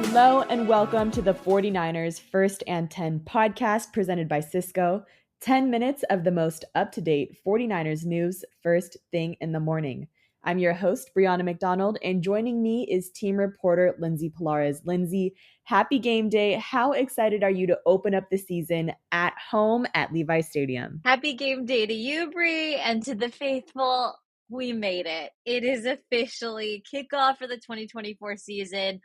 Hello and welcome to the 49ers First and 10 podcast presented by Cisco. 10 minutes of the most up-to-date 49ers news first thing in the morning. I'm your host, Brianna McDonald, and joining me is team reporter Lindsay Polares. Lindsay, happy game day. How excited are you to open up the season at home at Levi Stadium? Happy game day to you, Bri, and to the faithful. We made it. It is officially kickoff for the 2024 season.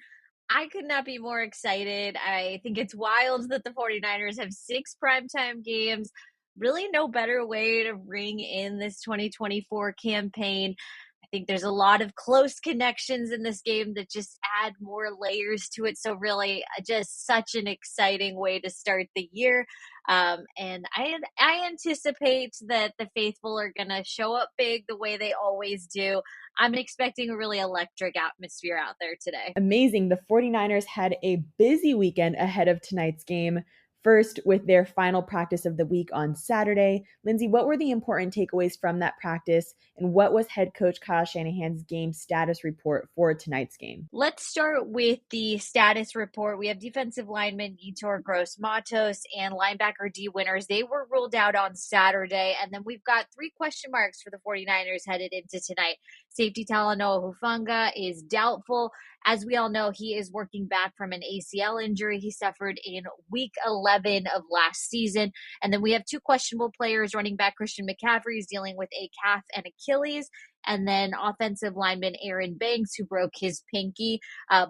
I could not be more excited. I think it's wild that the 49ers have 6 primetime games. Really no better way to ring in this 2024 campaign. I think there's a lot of close connections in this game that just add more layers to it. So really just such an exciting way to start the year. And I anticipate that the faithful are going to show up big the way they always do. I'm expecting a really electric atmosphere out there today. Amazing. The 49ers had a busy weekend ahead of tonight's game. First, with their final practice of the week on Saturday. Lindsay, what were the important takeaways from that practice, and what was head coach Kyle Shanahan's game status report for tonight's game? Let's start with the status report. We have defensive lineman Yetur Gross-Matos and linebacker D. Winters. They were ruled out on Saturday, and then we've got 3 question marks for the 49ers headed into tonight. Safety Talanoa Hufanga is doubtful. As we all know, he is working back from an ACL injury he suffered in week 11 of last season. And then we have 2 questionable players. Running back Christian McCaffrey is dealing with a calf and Achilles. And then offensive lineman Aaron Banks, who broke his pinky.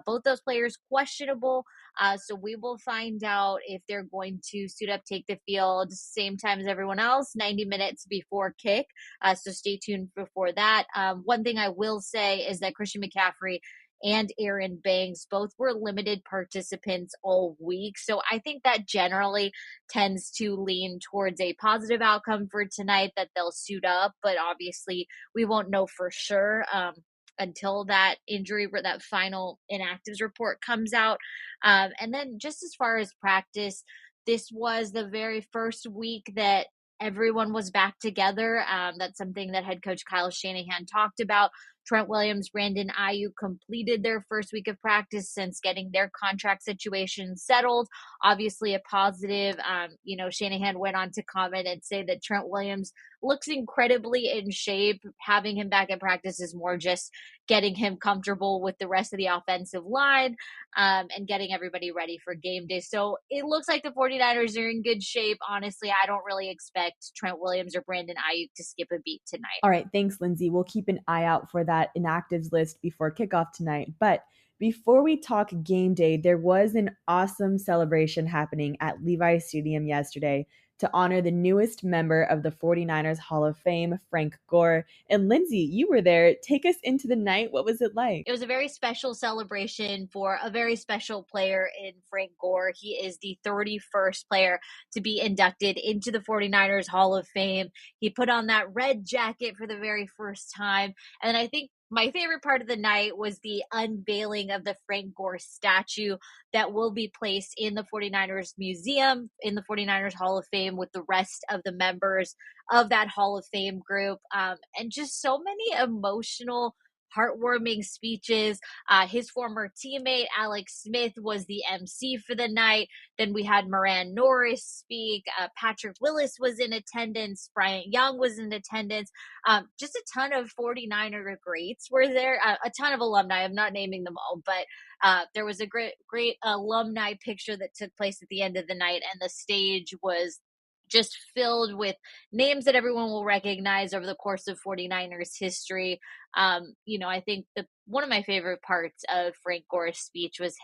Both those players questionable. So we will find out if they're going to suit up, take the field, same time as everyone else, 90 minutes before kick. So stay tuned before that. One thing I will say is that Christian McCaffrey and Aaron Banks both were limited participants all week. So I think that generally tends to lean towards a positive outcome for tonight, that they'll suit up. But obviously, we won't know for sure until that injury, that final inactives report comes out. And then just as far as practice, this was the very first week that everyone was back together. That's something that head coach Kyle Shanahan talked about. Trent Williams, Brandon Ayuk completed their first week of practice since getting their contract situation settled. Obviously a positive. Shanahan went on to comment and say that Trent Williams looks incredibly in shape. Having him back at practice is more just getting him comfortable with the rest of the offensive line and getting everybody ready for game day. So it looks like the 49ers are in good shape. Honestly, I don't really expect Trent Williams or Brandon Ayuk to skip a beat tonight. All right, thanks, Lindsay. We'll keep an eye out for that inactives list before kickoff tonight. But before we talk game day, there was an awesome celebration happening at Levi Stadium yesterday to honor the newest member of the 49ers Hall of Fame, Frank Gore. And Lindsay, you were there. Take us into the night. What was it like? It was a very special celebration for a very special player in Frank Gore. He is the 31st player to be inducted into the 49ers Hall of Fame. He put on that red jacket for the very first time. And I think my favorite part of the night was the unveiling of the Frank Gore statue that will be placed in the 49ers Museum, in the 49ers Hall of Fame, with the rest of the members of that Hall of Fame group. And just so many emotional, heartwarming speeches. His former teammate, Alex Smith, was the MC for the night. Then we had Moran Norris speak. Patrick Willis was in attendance. Bryant Young was in attendance. Just a ton of 49er greats were there. A ton of alumni. I'm not naming them all, but there was a great alumni picture that took place at the end of the night, and the stage was just filled with names that everyone will recognize over the course of 49ers history. I think one of my favorite parts of Frank Gore's speech was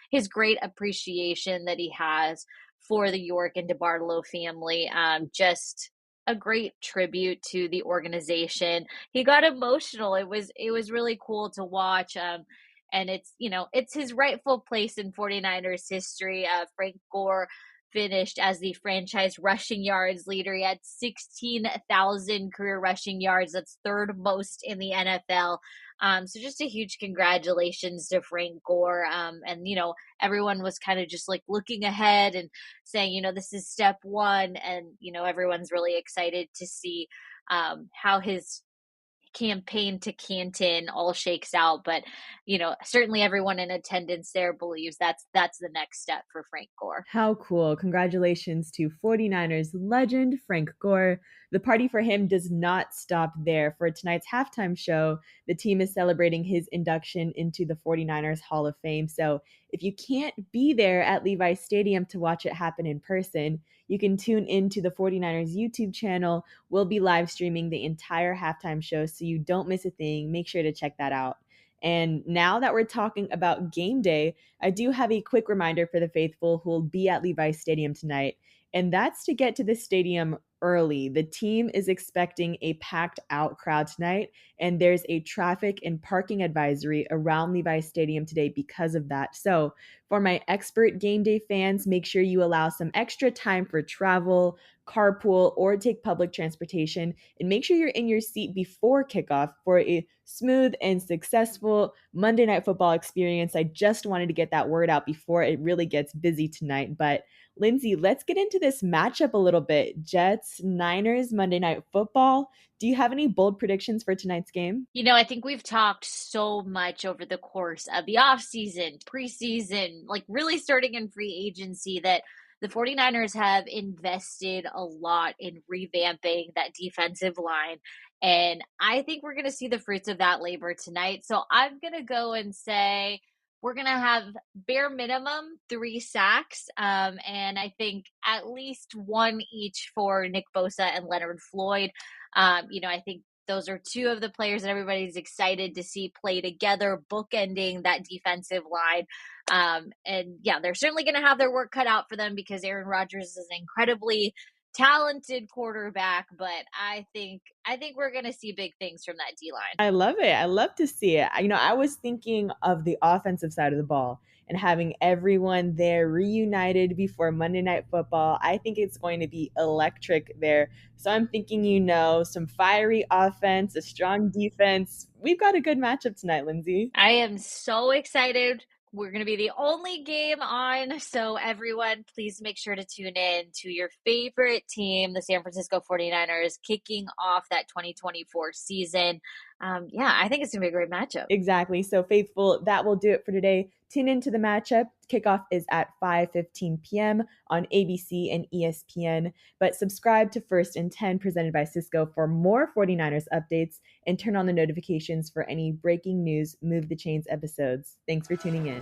his great appreciation that he has for the York and DeBartolo family. Just a great tribute to the organization. He got emotional. It was really cool to watch. And it's his rightful place in 49ers history. Frank Gore finished as the franchise rushing yards leader. He had 16,000 career rushing yards. That's third most in the NFL. So just a huge congratulations to Frank Gore. Everyone was kind of just like looking ahead and saying, this is step one. And, everyone's really excited to see how his campaign to Canton all shakes out. But, certainly everyone in attendance there believes that's the next step for Frank Gore. How cool. Congratulations to 49ers legend Frank Gore. The party for him does not stop there. For tonight's halftime show, the team is celebrating his induction into the 49ers Hall of Fame. So if you can't be there at Levi Stadium to watch it happen in person, you can tune into the 49ers YouTube channel. We'll be live streaming the entire halftime show, so you don't miss a thing. Make sure to check that out. And now that we're talking about game day, I do have a quick reminder for the faithful who will be at Levi Stadium tonight, and that's to get to the stadium early. The team is expecting a packed out crowd tonight, and there's a traffic and parking advisory around Levi Stadium today because of that. So, for my expert game day fans, make sure you allow some extra time for travel, carpool, or take public transportation, and make sure you're in your seat before kickoff for a smooth and successful Monday Night Football experience. I just wanted to get that word out before it really gets busy tonight. But Lindsay, let's get into this matchup a little bit. Jets, Niners, Monday Night Football. Do you have any bold predictions for tonight's game? I think we've talked so much over the course of the offseason, preseason, like really starting in free agency, that the 49ers have invested a lot in revamping that defensive line. And I think we're going to see the fruits of that labor tonight. So I'm going to go and say we're going to have bare minimum 3 sacks. And I think at least 1 each for Nick Bosa and Leonard Floyd. I think those are 2 of the players that everybody's excited to see play together, bookending that defensive line. And yeah, they're certainly going to have their work cut out for them because Aaron Rodgers is an incredibly talented quarterback, but I think we're going to see big things from that D line. I love it. I love to see it. I was thinking of the offensive side of the ball and having everyone there reunited before Monday Night Football. I think it's going to be electric there. So I'm thinking, some fiery offense, a strong defense. We've got a good matchup tonight, Lindsay. I am so excited. We're going to be the only game on, so everyone, please make sure to tune in to your favorite team, the San Francisco 49ers, kicking off that 2024 season. I think it's going to be a great matchup. Exactly. So, faithful, that will do it for today. Tune into the matchup. Kickoff is at 5:15 p.m. on ABC and ESPN. But subscribe to First and 10 presented by Cisco for more 49ers updates and turn on the notifications for any breaking news, Move the Chains episodes. Thanks for tuning in.